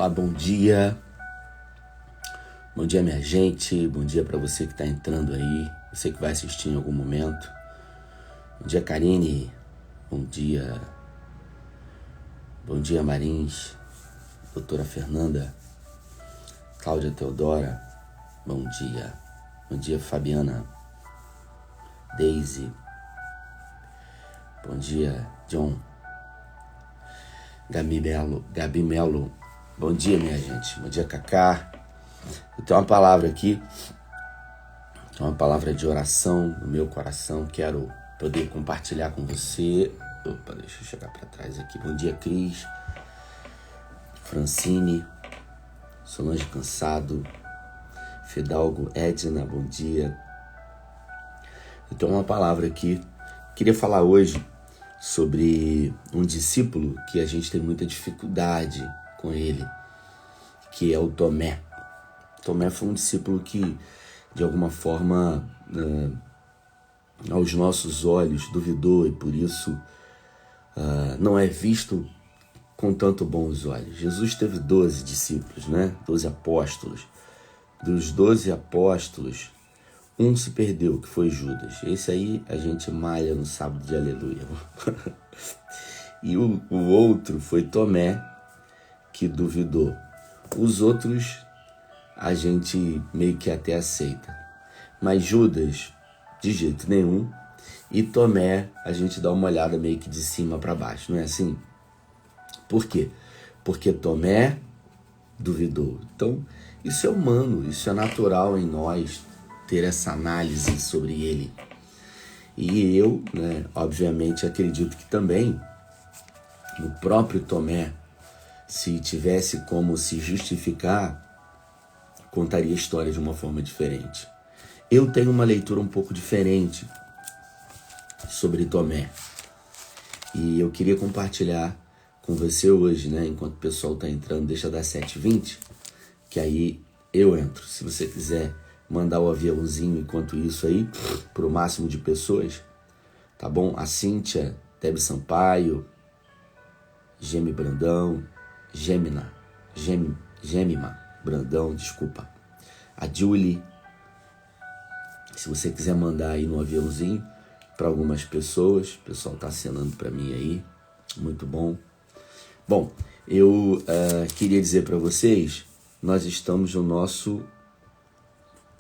Olá, bom dia. Bom dia, minha gente. Bom dia para você que está entrando aí, você que vai assistir em algum momento. Bom dia, Karine. Bom dia. Bom dia, Marins. Doutora Fernanda. Cláudia Teodora. Bom dia. Bom dia, Fabiana. Daisy. Bom dia, John. Gabi Melo. Bom dia, minha gente. Bom dia, Cacá. Eu tenho uma palavra aqui. Uma palavra de oração no meu coração. Quero poder compartilhar com você. Opa, deixa eu chegar para trás aqui. Bom dia, Cris. Francine. Solange Cansado. Fidalgo. Edna, bom dia. Eu tenho uma palavra aqui. Queria falar hoje sobre um discípulo que a gente tem muita dificuldade com ele, que é o Tomé. Tomé foi um discípulo que, de alguma forma, aos nossos olhos, duvidou e por isso não é visto com tanto bons olhos. Jesus teve 12 discípulos, né? 12 apóstolos. Dos 12 apóstolos, um se perdeu, que foi Judas. Esse aí a gente malha no sábado de aleluia. E o outro foi Tomé, que duvidou. Os outros a gente meio que até aceita. Mas Judas, de jeito nenhum. E Tomé, a gente dá uma olhada meio que de cima para baixo, não é assim? Por quê? Porque Tomé duvidou. Então, isso é humano, isso é natural em nós, ter essa análise sobre ele. E eu, obviamente, acredito que também o próprio Tomé, se tivesse como se justificar, contaria a história de uma forma diferente. Eu tenho uma leitura um pouco diferente sobre Tomé. E eu queria compartilhar com você hoje, enquanto o pessoal está entrando, deixa dar 7h20, que aí eu entro. Se você quiser mandar o aviãozinho enquanto isso aí, para o máximo de pessoas, tá bom? A Cíntia, Debbie Sampaio, Gemi Brandão, Gemima Brandão, desculpa. A Julie, se você quiser mandar aí no aviãozinho para algumas pessoas, o pessoal tá acenando para mim aí, muito bom. Bom, eu queria dizer para vocês, nós estamos no nosso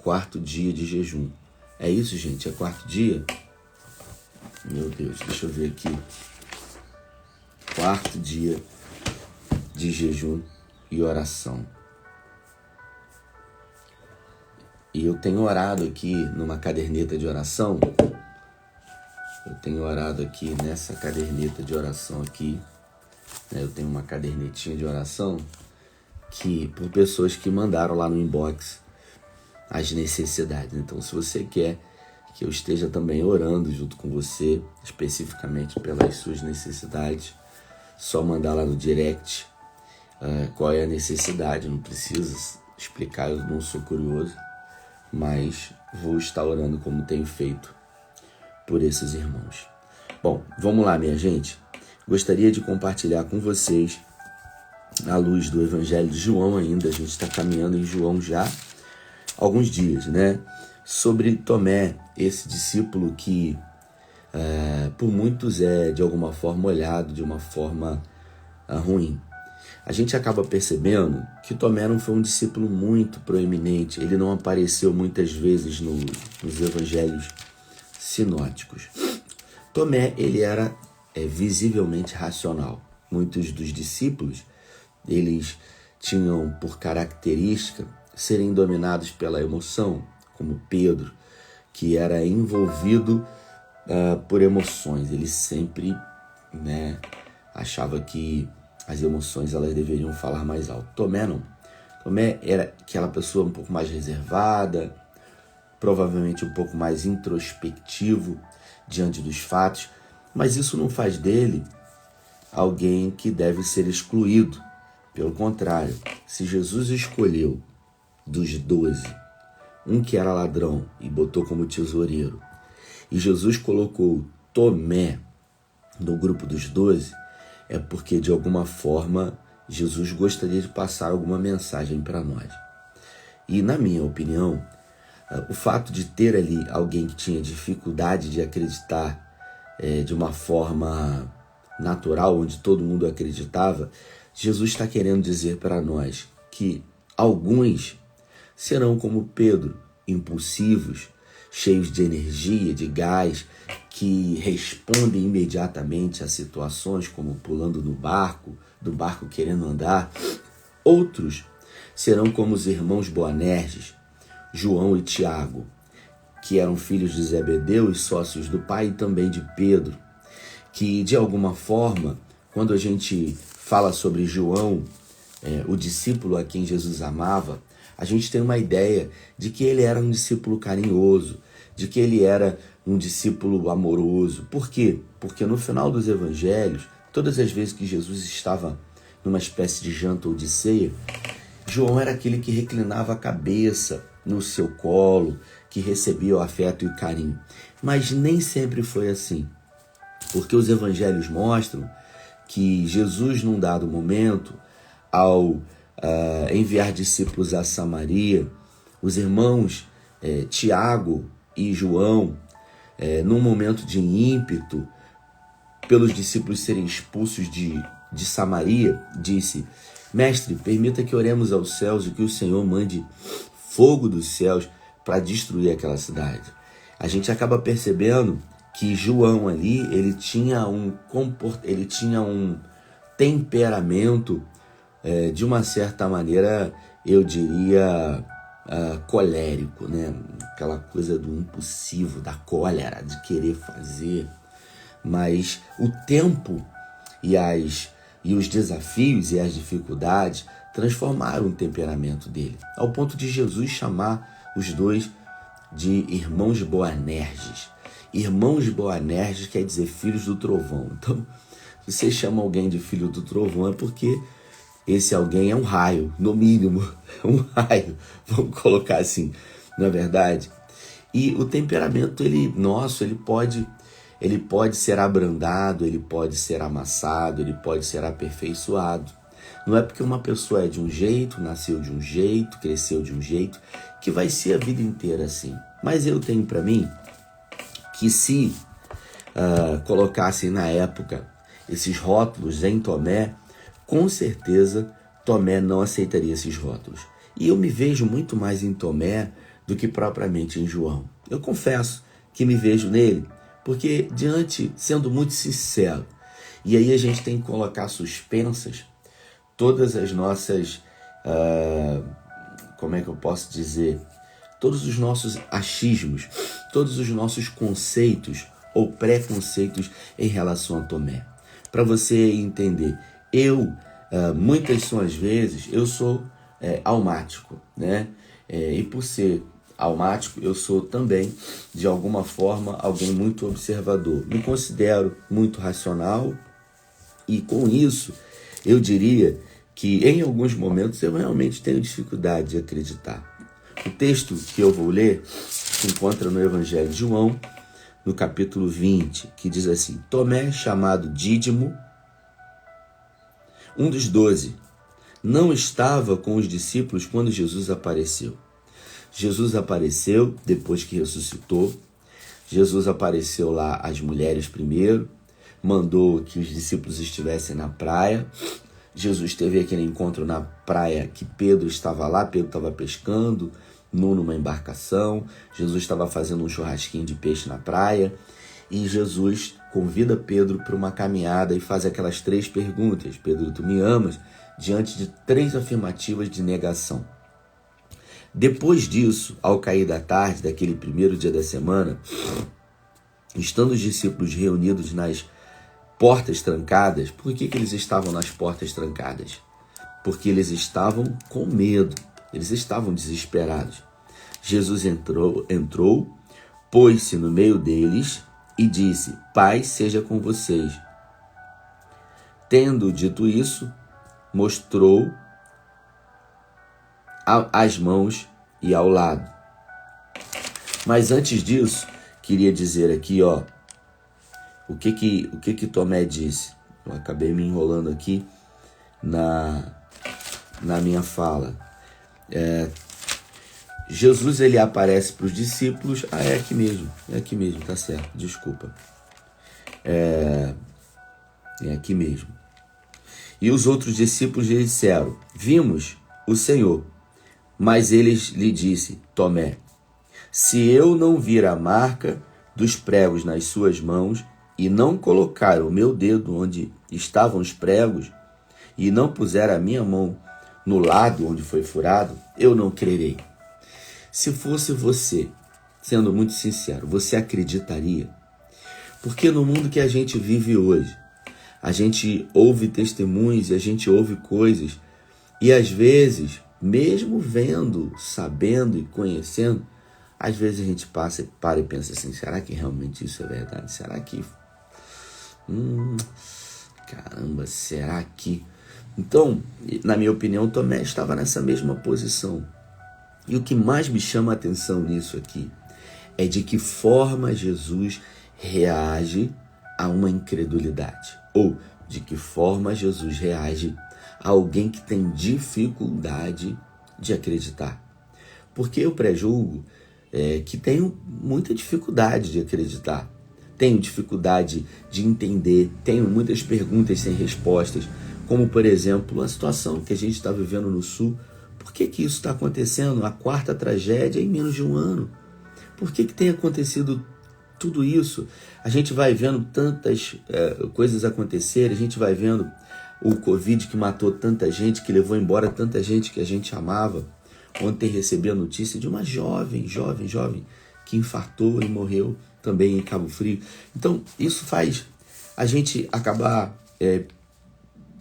4º dia de jejum. É isso, gente? É 4º dia? Meu Deus, deixa eu ver aqui. 4º dia de jejum e oração. E eu tenho orado aqui numa caderneta de oração. Eu tenho orado aqui nessa caderneta de oração aqui. Eu tenho uma cadernetinha de oração que por pessoas que mandaram lá no inbox as necessidades. Então, se você quer que eu esteja também orando junto com você, especificamente pelas suas necessidades, só mandar lá no direct qual é a necessidade. Não precisa explicar, eu não sou curioso, mas vou estar orando como tenho feito por esses irmãos. Bom, vamos lá, minha gente. Gostaria de compartilhar com vocês, à luz do Evangelho de João ainda, a gente está caminhando em João já alguns dias, sobre Tomé, esse discípulo que por muitos é de alguma forma olhado de uma forma ruim. A gente acaba percebendo que Tomé não foi um discípulo muito proeminente, ele não apareceu muitas vezes nos evangelhos sinóticos. Tomé, ele era visivelmente racional. Muitos dos discípulos, eles tinham por característica serem dominados pela emoção, como Pedro, que era envolvido por emoções. Ele sempre achava que as emoções elas deveriam falar mais alto. Tomé não. Tomé era aquela pessoa um pouco mais reservada, provavelmente um pouco mais introspectivo diante dos fatos, mas isso não faz dele alguém que deve ser excluído. Pelo contrário, se Jesus escolheu dos 12, um que era ladrão e botou como tesoureiro, e Jesus colocou Tomé no grupo dos 12, é porque de alguma forma Jesus gostaria de passar alguma mensagem para nós. E, na minha opinião, o fato de ter ali alguém que tinha dificuldade de acreditar de uma forma natural, onde todo mundo acreditava, Jesus está querendo dizer para nós que alguns serão como Pedro, impulsivos, cheios de energia, de gás, que respondem imediatamente a situações, como pulando no barco, do barco querendo andar. Outros serão como os irmãos Boanerges, João e Tiago, que eram filhos de Zebedeu e sócios do pai, e também de Pedro, que de alguma forma, quando a gente fala sobre João, o discípulo a quem Jesus amava, a gente tem uma ideia de que ele era um discípulo carinhoso, de que ele era um discípulo amoroso. Por quê? Porque no final dos evangelhos, todas as vezes que Jesus estava numa espécie de janta ou de ceia, João era aquele que reclinava a cabeça no seu colo, que recebia o afeto e o carinho. Mas nem sempre foi assim, porque os evangelhos mostram que Jesus, num dado momento, ao enviar discípulos a Samaria, os irmãos Tiago e João, num momento de ímpeto, pelos discípulos serem expulsos de Samaria, disse: Mestre, permita que oremos aos céus e que o Senhor mande fogo dos céus para destruir aquela cidade. A gente acaba percebendo que João ali, ele tinha um temperamento, de uma certa maneira, eu diria, colérico, né? Aquela coisa do impulsivo, da cólera, de querer fazer. Mas o tempo e os desafios e as dificuldades transformaram o temperamento dele, ao ponto de Jesus chamar os dois de irmãos Boanerges. Irmãos Boanerges quer dizer filhos do trovão. Então, se você chama alguém de filho do trovão, é porque esse alguém é um raio, no mínimo, um raio, vamos colocar assim, não é verdade? E o temperamento nosso, ele pode ser abrandado, ele pode ser amassado, ele pode ser aperfeiçoado. Não é porque uma pessoa é de um jeito, nasceu de um jeito, cresceu de um jeito, que vai ser a vida inteira assim. Mas eu tenho para mim que se colocassem na época esses rótulos em Tomé, com certeza Tomé não aceitaria esses rótulos. E eu me vejo muito mais em Tomé do que propriamente em João. Eu confesso que me vejo nele, porque sendo muito sincero, e aí a gente tem que colocar suspensas todas as nossas, como é que eu posso dizer, todos os nossos achismos, todos os nossos conceitos ou preconceitos em relação a Tomé. Para você entender, muitas são as vezes, eu sou almático, né? E por ser almático, eu sou também, de alguma forma, alguém muito observador. Me considero muito racional e, com isso, eu diria que, em alguns momentos, eu realmente tenho dificuldade de acreditar. O texto que eu vou ler se encontra no Evangelho de João, no capítulo 20, que diz assim: Tomé, chamado Dídimo, um dos 12, não estava com os discípulos quando Jesus apareceu. Jesus apareceu depois que ressuscitou. Jesus apareceu lá às mulheres primeiro, mandou que os discípulos estivessem na praia. Jesus teve aquele encontro na praia que Pedro estava lá, Pedro estava pescando, numa embarcação. Jesus estava fazendo um churrasquinho de peixe na praia e Jesus convida Pedro para uma caminhada e faz aquelas 3 perguntas: Pedro, tu me amas? Diante de 3 afirmativas de negação. Depois disso, ao cair da tarde daquele primeiro dia da semana, estando os discípulos reunidos nas portas trancadas, por que eles estavam nas portas trancadas? Porque eles estavam com medo, eles estavam desesperados. Jesus entrou, pôs-se no meio deles e disse: Paz seja com vocês. Tendo dito isso, mostrou as mãos e ao lado. Mas antes disso, queria dizer aqui, o que Tomé disse. Eu acabei me enrolando aqui, na minha fala. Jesus, ele aparece para os discípulos. É aqui mesmo, tá certo, desculpa. É aqui mesmo. E os outros discípulos lhe disseram: vimos o Senhor. Mas eles lhe disse: Tomé, se eu não vir a marca dos pregos nas suas mãos, e não colocar o meu dedo onde estavam os pregos, e não puser a minha mão no lado onde foi furado, eu não crerei. Se fosse você, sendo muito sincero, você acreditaria? Porque no mundo que a gente vive hoje, a gente ouve testemunhos e a gente ouve coisas, e às vezes, mesmo vendo, sabendo e conhecendo, às vezes a gente para e pensa assim: será que realmente isso é verdade? Será que... caramba, será que... Então, na minha opinião, Tomé estava nessa mesma posição. E o que mais me chama a atenção nisso aqui é de que forma Jesus reage a uma incredulidade. Ou de que forma Jesus reage a alguém que tem dificuldade de acreditar. Porque eu pré-julgo que tenho muita dificuldade de acreditar. Tenho dificuldade de entender, tenho muitas perguntas sem respostas, como, por exemplo, a situação que a gente está vivendo no Sul. Por que isso está acontecendo? A 4ª tragédia em menos de um ano. Por que tem acontecido tudo isso? A gente vai vendo tantas coisas acontecerem, a gente vai vendo o Covid que matou tanta gente, que levou embora tanta gente que a gente amava. Ontem recebi a notícia de uma jovem, que infartou e morreu também em Cabo Frio. Então, isso faz a gente acabar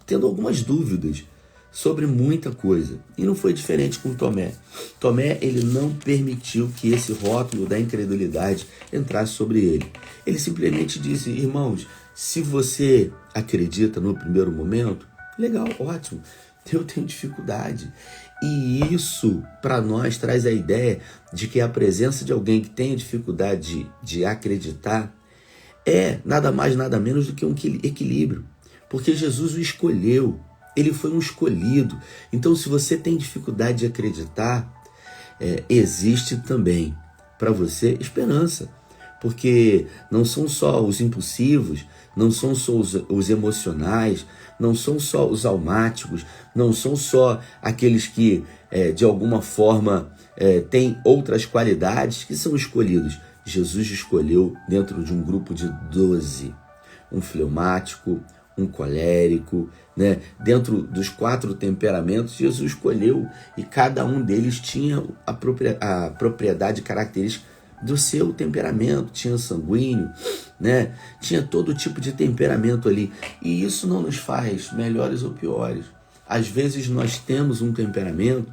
tendo algumas dúvidas sobre muita coisa. E não foi diferente com Tomé. Tomé, ele não permitiu que esse rótulo da incredulidade entrasse sobre ele. Ele simplesmente disse: irmãos, se você acredita no primeiro momento, legal, ótimo, eu tenho dificuldade. E isso, para nós, traz a ideia de que a presença de alguém que tenha dificuldade de acreditar é nada mais, nada menos do que um equilíbrio. Porque Jesus o escolheu. Ele foi um escolhido. Então, se você tem dificuldade de acreditar, existe também para você esperança. Porque não são só os impulsivos, não são só os emocionais, não são só os almáticos, não são só aqueles que, de alguma forma, têm outras qualidades que são escolhidos. Jesus escolheu dentro de um grupo de 12, um fleumático, um colérico, né? Dentro dos 4 temperamentos, Jesus escolheu, e cada um deles tinha a propriedade característica do seu temperamento. Tinha sanguíneo, né? Tinha todo tipo de temperamento ali, e isso não nos faz melhores ou piores. Às vezes nós temos um temperamento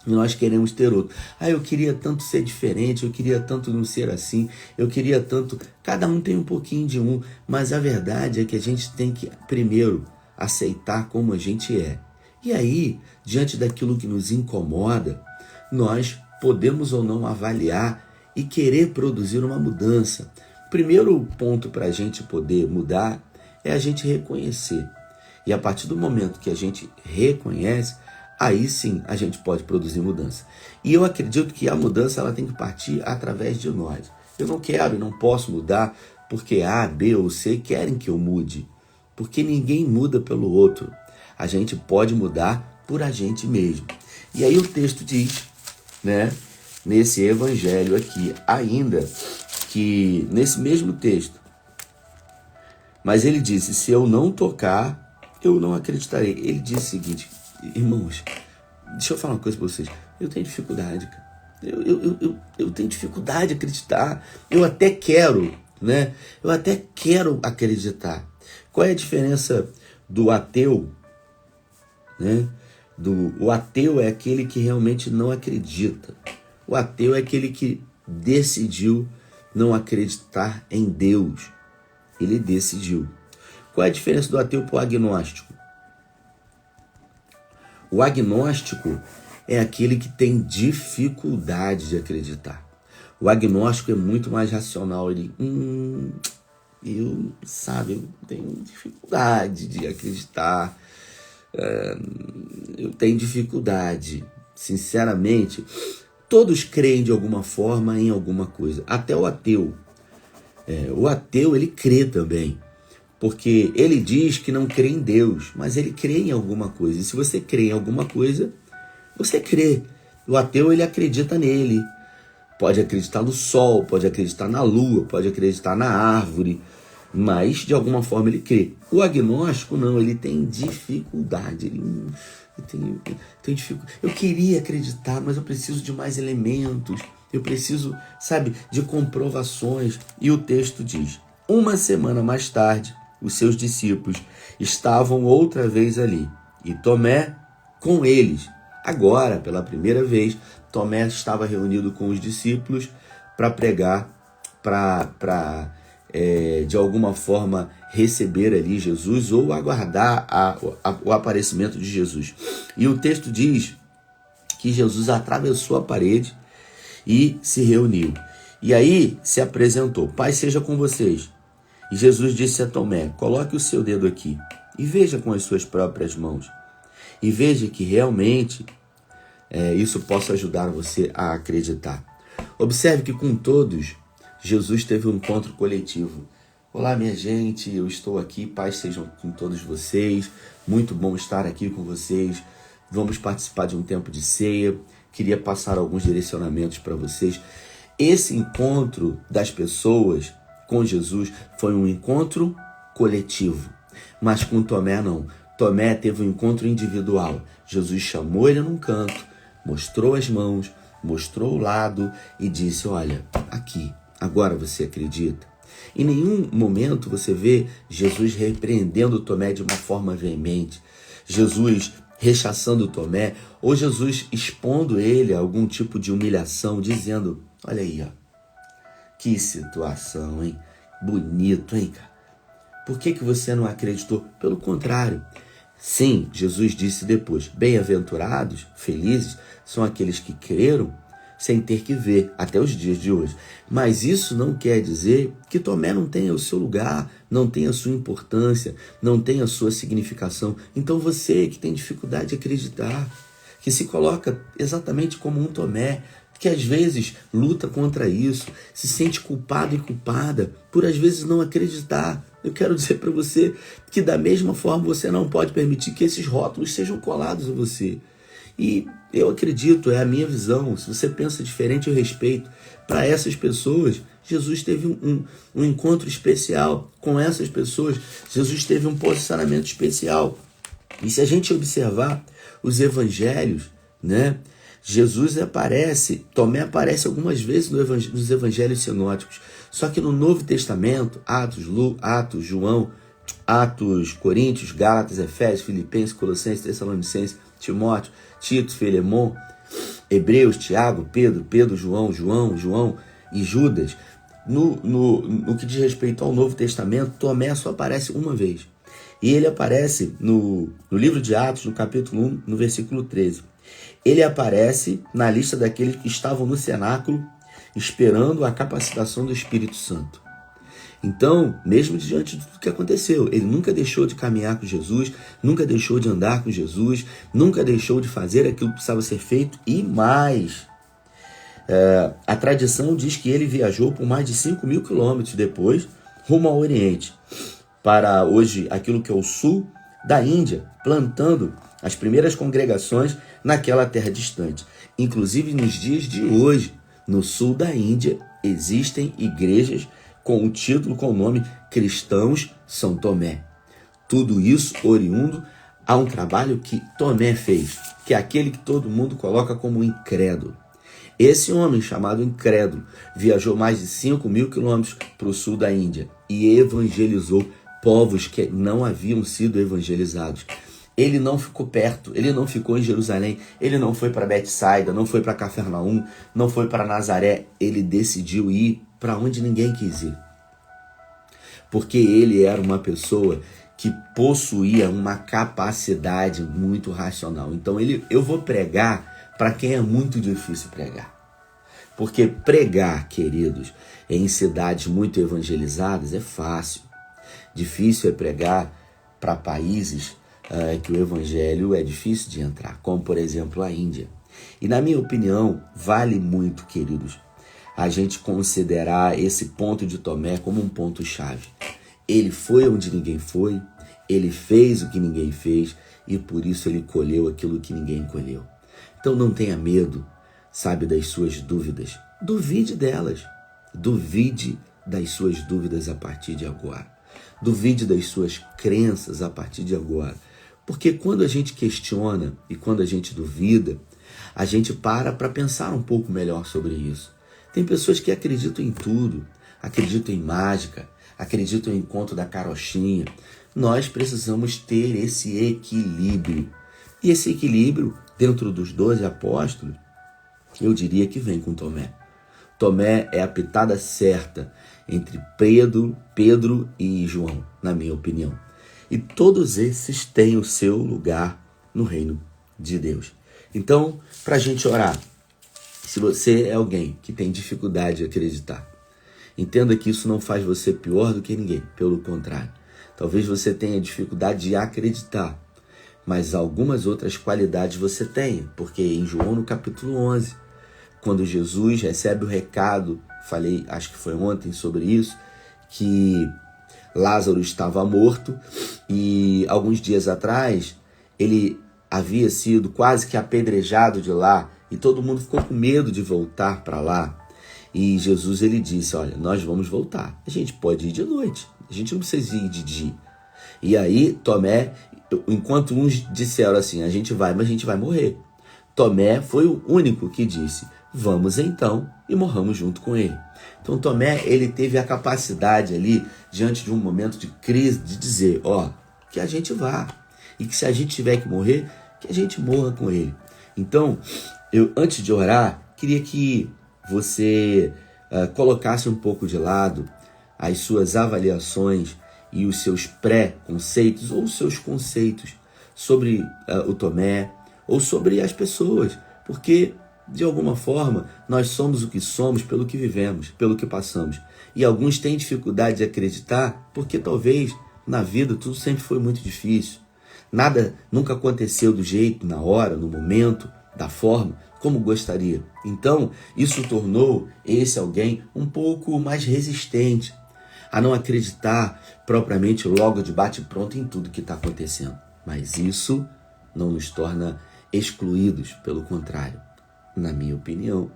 e nós queremos ter outro. Eu queria tanto ser diferente, eu queria tanto não ser assim, eu queria tanto... Cada um tem um pouquinho de um, mas a verdade é que a gente tem que primeiro aceitar como a gente é. E aí, diante daquilo que nos incomoda, nós podemos ou não avaliar e querer produzir uma mudança. O primeiro ponto para a gente poder mudar é a gente reconhecer. E a partir do momento que a gente reconhece, aí sim a gente pode produzir mudança. E eu acredito que a mudança ela tem que partir através de nós. Eu não quero e não posso mudar porque A, B ou C querem que eu mude. Porque ninguém muda pelo outro. A gente pode mudar por a gente mesmo. E aí o texto diz, né, nesse evangelho aqui, ainda que nesse mesmo texto, mas ele disse: se eu não tocar, eu não acreditarei. Ele disse o seguinte: irmãos, deixa eu falar uma coisa para vocês. Eu tenho dificuldade, cara. Eu tenho dificuldade de acreditar. Eu até quero, né? Eu até quero acreditar. Qual é a diferença do ateu, né? O ateu é aquele que realmente não acredita. O ateu é aquele que decidiu não acreditar em Deus. Ele decidiu. Qual é a diferença do ateu para o agnóstico? O agnóstico é aquele que tem dificuldade de acreditar. O agnóstico é muito mais racional. Ele, eu tenho dificuldade de acreditar. eu tenho dificuldade. Sinceramente, todos creem de alguma forma em alguma coisa. Até o ateu. O ateu, ele crê também. Porque ele diz que não crê em Deus, mas ele crê em alguma coisa. E se você crê em alguma coisa, você crê. O ateu, ele acredita nele. Pode acreditar no sol, pode acreditar na lua, pode acreditar na árvore, mas de alguma forma ele crê. O agnóstico não, ele tem dificuldade. Ele tem dificuldade. Eu queria acreditar, mas eu preciso de mais elementos. Eu preciso, de comprovações. E o texto diz: uma semana mais tarde, os seus discípulos estavam outra vez ali, e Tomé com eles. Agora, pela primeira vez, Tomé estava reunido com os discípulos para pregar, para de alguma forma receber ali Jesus ou aguardar o aparecimento de Jesus. E o texto diz que Jesus atravessou a parede e se reuniu. E aí se apresentou: Pai seja com vocês. E Jesus disse a Tomé: coloque o seu dedo aqui e veja com as suas próprias mãos. E veja que realmente isso possa ajudar você a acreditar. Observe que com todos, Jesus teve um encontro coletivo. Olá, minha gente, eu estou aqui, paz sejam com todos vocês. Muito bom estar aqui com vocês. Vamos participar de um tempo de ceia. Queria passar alguns direcionamentos para vocês. Esse encontro das pessoas com Jesus foi um encontro coletivo, mas com Tomé não. Tomé teve um encontro individual. Jesus chamou ele num canto, mostrou as mãos, mostrou o lado e disse: olha, aqui, agora você acredita? Em nenhum momento você vê Jesus repreendendo Tomé de uma forma veemente, Jesus rechaçando Tomé, ou Jesus expondo ele a algum tipo de humilhação, dizendo: olha aí, ó, que situação, hein? Bonito, hein, cara? Por que você não acreditou? Pelo contrário. Sim, Jesus disse depois: bem-aventurados, felizes, são aqueles que creram sem ter que ver, até os dias de hoje. Mas isso não quer dizer que Tomé não tenha o seu lugar, não tenha a sua importância, não tenha a sua significação. Então você que tem dificuldade de acreditar, que se coloca exatamente como um Tomé, que às vezes luta contra isso, se sente culpado e culpada por às vezes não acreditar. Eu quero dizer para você que da mesma forma você não pode permitir que esses rótulos sejam colados a você. E eu acredito, é a minha visão, se você pensa diferente, eu respeito. Para essas pessoas, Jesus teve um encontro especial com essas pessoas. Jesus teve um posicionamento especial. E se a gente observar os evangelhos, né? Jesus aparece, Tomé aparece algumas vezes nos evangelhos sinóticos. Só que no Novo Testamento, Atos, João, Atos, Coríntios, Gálatas, Efésios, Filipenses, Colossenses, Tessalonicenses, Timóteo, Tito, Filemon, Hebreus, Tiago, Pedro, João e Judas. No que diz respeito ao Novo Testamento, Tomé só aparece uma vez. E ele aparece no livro de Atos, no capítulo 1, no versículo 13. Ele aparece na lista daqueles que estavam no cenáculo esperando a capacitação do Espírito Santo. Então, mesmo diante de tudo que aconteceu, ele nunca deixou de caminhar com Jesus, nunca deixou de andar com Jesus, nunca deixou de fazer aquilo que precisava ser feito e mais. A tradição diz que ele viajou por mais de 5.000 quilômetros depois, rumo ao Oriente, para hoje aquilo que é o sul da Índia, plantando as primeiras congregações naquela terra distante. Inclusive, nos dias de hoje, no sul da Índia, existem igrejas com o título, com o nome Cristãos São Tomé. Tudo isso oriundo a um trabalho que Tomé fez, que é aquele que todo mundo coloca como incrédulo. Esse homem, chamado incrédulo, viajou mais de 5.000 quilômetros para o sul da Índia e evangelizou povos que não haviam sido evangelizados. Ele não ficou perto, ele não ficou em Jerusalém, ele não foi para Betsaida, não foi para Cafarnaum, não foi para Nazaré. Ele decidiu ir para onde ninguém quis ir. Porque ele era uma pessoa que possuía uma capacidade muito racional. Então eu vou pregar para quem é muito difícil pregar. Porque pregar, queridos, em cidades muito evangelizadas é fácil. Difícil é pregar para países que o evangelho é difícil de entrar, como por exemplo a Índia. E na minha opinião, vale muito, queridos, a gente considerar esse ponto de Tomé como um ponto-chave. Ele foi onde ninguém foi, ele fez o que ninguém fez e por isso ele colheu aquilo que ninguém colheu. Então não tenha medo, sabe, das suas dúvidas. Duvide delas. Duvide das suas dúvidas a partir de agora. Duvide das suas crenças a partir de agora. Porque quando a gente questiona e quando a gente duvida, a gente para pensar um pouco melhor sobre isso. Tem pessoas que acreditam em tudo, acreditam em mágica, acreditam em conto da carochinha. Nós precisamos ter esse equilíbrio. E esse equilíbrio, dentro dos 12 apóstolos, eu diria que vem com Tomé. Tomé é a pitada certa entre Pedro e João, na minha opinião. E todos esses têm o seu lugar no reino de Deus. Então, para a gente orar, se você é alguém que tem dificuldade de acreditar, entenda que isso não faz você pior do que ninguém, pelo contrário. Talvez você tenha dificuldade de acreditar, mas algumas outras qualidades você tenha, porque em João no capítulo 11, quando Jesus recebe o recado, falei, acho que foi ontem sobre isso, que Lázaro estava morto e alguns dias atrás ele havia sido quase que apedrejado de lá e todo mundo ficou com medo de voltar para lá. E Jesus ele disse, olha, nós vamos voltar. A gente pode ir de noite, a gente não precisa ir de dia. E aí Tomé, enquanto uns disseram assim, a gente vai, mas a gente vai morrer. Tomé foi o único que disse, vamos então e morramos junto com ele. Então Tomé, ele teve a capacidade ali, diante de um momento de crise, de dizer, ó, que a gente vá. E que se a gente tiver que morrer, que a gente morra com ele. Então, eu antes de orar, queria que você colocasse um pouco de lado as suas avaliações e os seus pré-conceitos ou os seus conceitos sobre o Tomé ou sobre as pessoas, porque de alguma forma nós somos o que somos pelo que vivemos, pelo que passamos. E alguns têm dificuldade de acreditar porque talvez na vida tudo sempre foi muito difícil. Nada nunca aconteceu do jeito, na hora, no momento, da forma como gostaria. Então, isso tornou esse alguém um pouco mais resistente a não acreditar propriamente logo de bate-pronto em tudo que está acontecendo. Mas isso não nos torna excluídos, pelo contrário. Na minha opinião,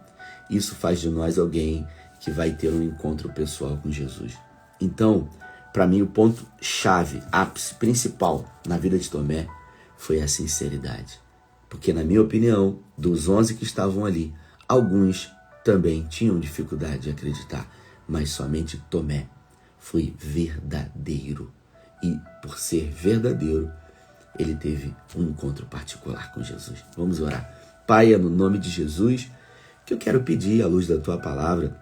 isso faz de nós alguém que vai ter um encontro pessoal com Jesus. Então, para mim, o ponto-chave, ápice, principal na vida de Tomé foi a sinceridade. Porque, na minha opinião, dos 11 que estavam ali, alguns também tinham dificuldade de acreditar, mas somente Tomé foi verdadeiro. E, por ser verdadeiro, ele teve um encontro particular com Jesus. Vamos orar. Pai, é no nome de Jesus que eu quero pedir, à luz da Tua palavra,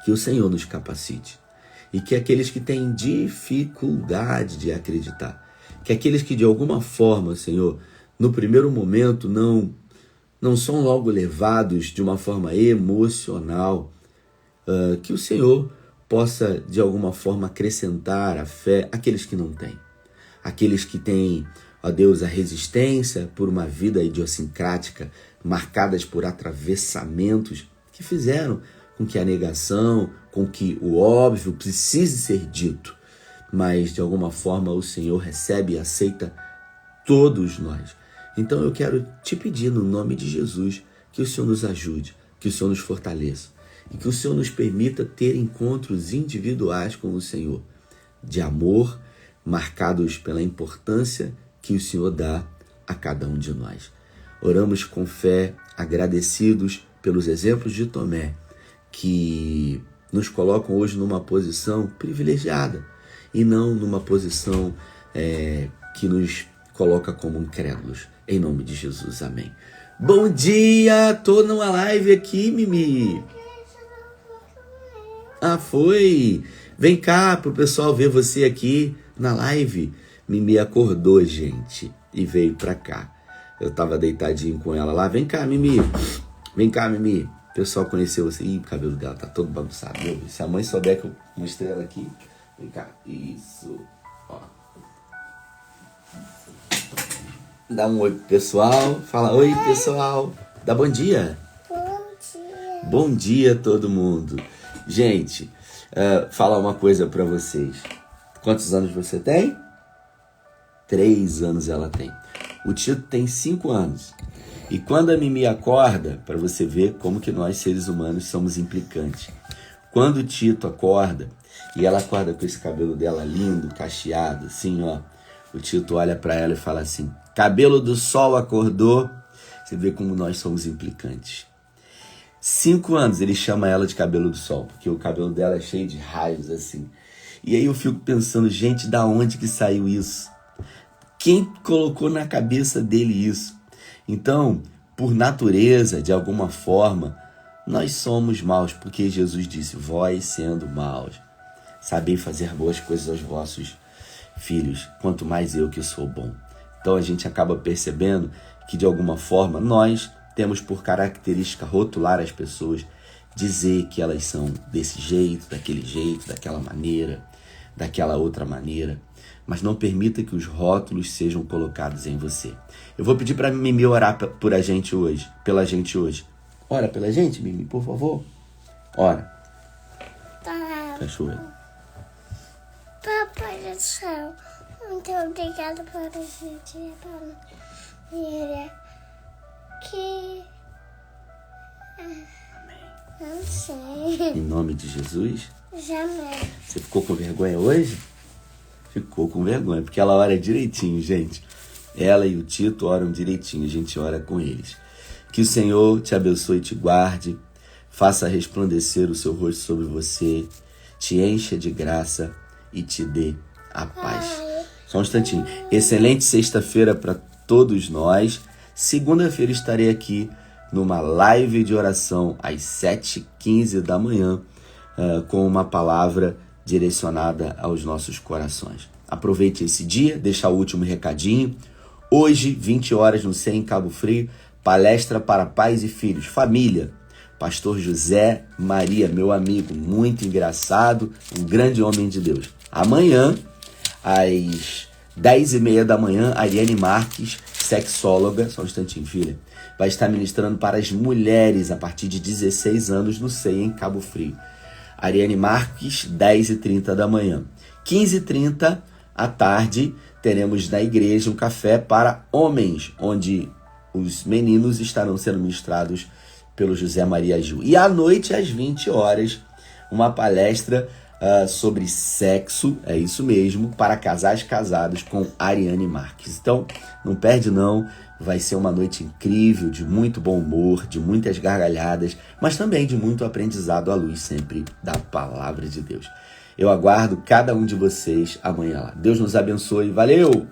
que o Senhor nos capacite. E que aqueles que têm dificuldade de acreditar, que aqueles que de alguma forma, Senhor, no primeiro momento não são logo levados de uma forma emocional, que o Senhor possa de alguma forma acrescentar a fé àqueles que não têm. Aqueles que têm, ó Deus, a resistência por uma vida idiosincrática, marcadas por atravessamentos que fizeram com que a negação, com que o óbvio precise ser dito. Mas, de alguma forma, o Senhor recebe e aceita todos nós. Então, eu quero te pedir, no nome de Jesus, que o Senhor nos ajude, que o Senhor nos fortaleça e que o Senhor nos permita ter encontros individuais com o Senhor, de amor, marcados pela importância que o Senhor dá a cada um de nós. Oramos com fé, agradecidos pelos exemplos de Tomé, que nos colocam hoje numa posição privilegiada e não numa posição que nos coloca como incrédulos. Em nome de Jesus, amém. Bom dia, tô numa live aqui, Mimi. Ah, foi? Vem cá pro pessoal ver você aqui na live. Mimi acordou, gente, e veio pra cá. Eu tava deitadinho com ela lá. Vem cá, Mimi. Vem cá, Mimi. O pessoal conheceu você. Ih, o cabelo dela tá todo bagunçado. Meu Deus. Se a mãe souber que eu mostrei ela aqui. Vem cá. Isso. Ó. Dá um oi pro pessoal. Fala oi, pessoal. Dá bom dia. Bom dia. Bom dia a todo mundo. Gente, falar uma coisa pra vocês. Quantos anos você tem? 3 anos ela tem. O Tito tem 5 anos. E quando a Mimi acorda, para você ver como que nós seres humanos somos implicantes. Quando o Tito acorda, e ela acorda com esse cabelo dela lindo, cacheado, assim, ó. O Tito olha para ela e fala assim, cabelo do sol acordou. Você vê como nós somos implicantes. 5 anos ele chama ela de cabelo do sol, porque o cabelo dela é cheio de raios, assim. E aí eu fico pensando, gente, da onde que saiu isso? Quem colocou na cabeça dele isso? Então, por natureza, de alguma forma, nós somos maus, porque Jesus disse, vós sendo maus, sabei fazer boas coisas aos vossos filhos, quanto mais eu que sou bom. Então a gente acaba percebendo que de alguma forma nós temos por característica rotular as pessoas, dizer que elas são desse jeito, daquela maneira, daquela outra maneira. Mas não permita que os rótulos sejam colocados em você. Eu vou pedir para Mimi orar pela gente hoje. Ora pela gente, Mimi, por favor. Ora. Tá. Fecha o olho. Papai do céu, muito obrigada por esse dia, família. Que... Não sei. Em nome de Jesus. Jamais. Você ficou com vergonha hoje? Ficou com vergonha, porque ela ora direitinho, gente. Ela e o Tito oram direitinho, a gente ora com eles. Que o Senhor te abençoe e te guarde, faça resplandecer o seu rosto sobre você, te encha de graça e te dê a paz. Só um instantinho. Excelente sexta-feira para todos nós. Segunda-feira estarei aqui numa live de oração às 7h15 da manhã, com uma palavra direcionada aos nossos corações. Aproveite esse dia, deixa o último recadinho. Hoje, 20 horas no CEA em Cabo Frio, palestra para pais e filhos, família. Pastor José Maria, meu amigo, muito engraçado, um grande homem de Deus. Amanhã, às 10h30 da manhã, Ariane Marques, sexóloga, só um instantinho, filha, vai estar ministrando para as mulheres a partir de 16 anos no CEA em Cabo Frio. Ariane Marques, 10h30 da manhã. 15h30 à tarde, teremos na igreja um café para homens, onde os meninos estarão sendo ministrados pelo José Maria Gil. E à noite, às 20 horas, uma palestra sobre sexo, é isso mesmo, para casais casados com Ariane Marques. Então, não perde não, vai ser uma noite incrível, de muito bom humor, de muitas gargalhadas, mas também de muito aprendizado à luz sempre da palavra de Deus. Eu aguardo cada um de vocês amanhã lá. Deus nos abençoe, valeu!